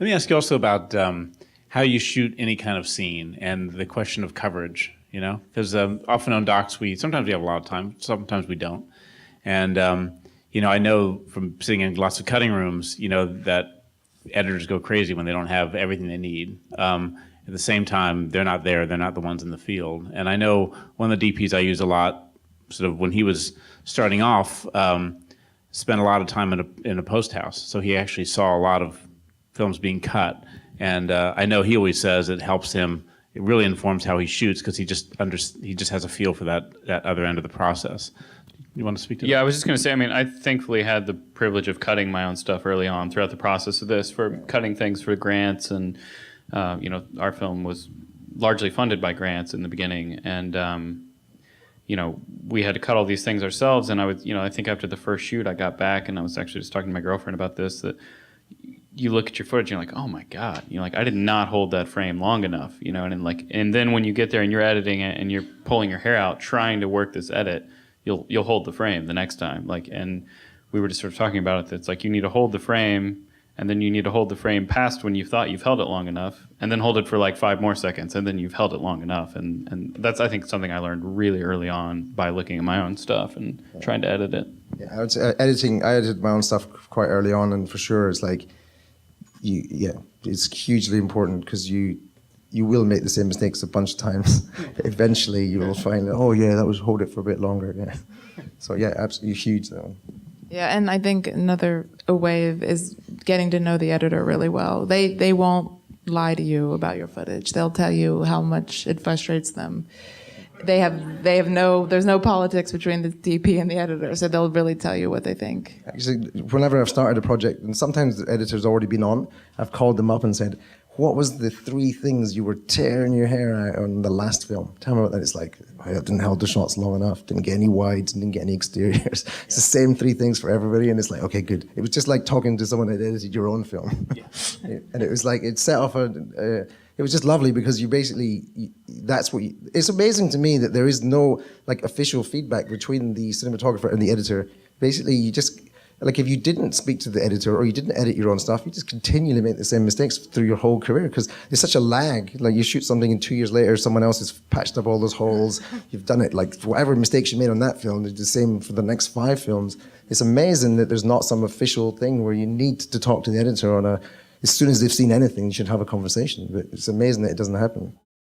Let me ask you also about how you shoot any kind of scene and the question of coverage, because often on docs, sometimes we have a lot of time, sometimes we don't. And, I know from sitting in lots of cutting rooms, that editors go crazy when they don't have everything they need. At the same time, they're not there, they're not the ones in the field. And I know one of the DPs I use a lot, sort of when he was starting off, spent a lot of time in a post house. So he actually saw a lot of films being cut. And I know he always says it helps him, it really informs how he shoots because he just has a feel for that other end of the process. You want to speak to that? Yeah, I was just going to say, I thankfully had the privilege of cutting my own stuff early on throughout the process of this, for cutting things for grants. And, our film was largely funded by grants in the beginning. And, we had to cut all these things ourselves. And I think after the first shoot, I got back and I was actually just talking to my girlfriend about this, that you look at your footage and you're like, oh my God, I did not hold that frame long enough, and then when you get there and you're editing it and you're pulling your hair out, trying to work this edit, you'll hold the frame the next time. And we were just sort of talking about it. It's like you need to hold the frame, and then you need to hold the frame past when you thought you've held it long enough, and then hold it for like 5 more seconds, and then you've held it long enough. And that's, I think, something I learned really early on by looking at my own stuff and trying to edit it. Yeah, I edited my own stuff quite early on, and for sure it's like, it's hugely important because you will make the same mistakes a bunch of times. Eventually you will find that, hold it for a bit longer. Yeah. So yeah, absolutely huge though. Yeah, and I think another way is getting to know the editor really well. They won't lie to you about your footage. They'll tell you how much it frustrates them. There's no politics between the DP and the editor, so they'll really tell you what they think. Actually, whenever I've started a project, and sometimes the editor's already been on, I've called them up and said, what was the 3 things you were tearing your hair out on the last film? Tell me about that. It's like, I didn't hold the shots long enough, didn't get any wides, didn't get any exteriors. It's the same 3 things for everybody, and it's like, okay, good. It was just like talking to someone that edited your own film. Yeah. And it was like, it set off it was just lovely because it's amazing to me that there is no official feedback between the cinematographer and the editor. Basically, you just, if you didn't speak to the editor or you didn't edit your own stuff, you just continually make the same mistakes through your whole career because there's such a lag. Like you shoot something and 2 years later, someone else has patched up all those holes. You've done it, whatever mistakes you made on that film, it's the same for the next 5 films. It's amazing that there's not some official thing where you need to talk to the editor as soon as they've seen anything, you should have a conversation. But it's amazing that it doesn't happen.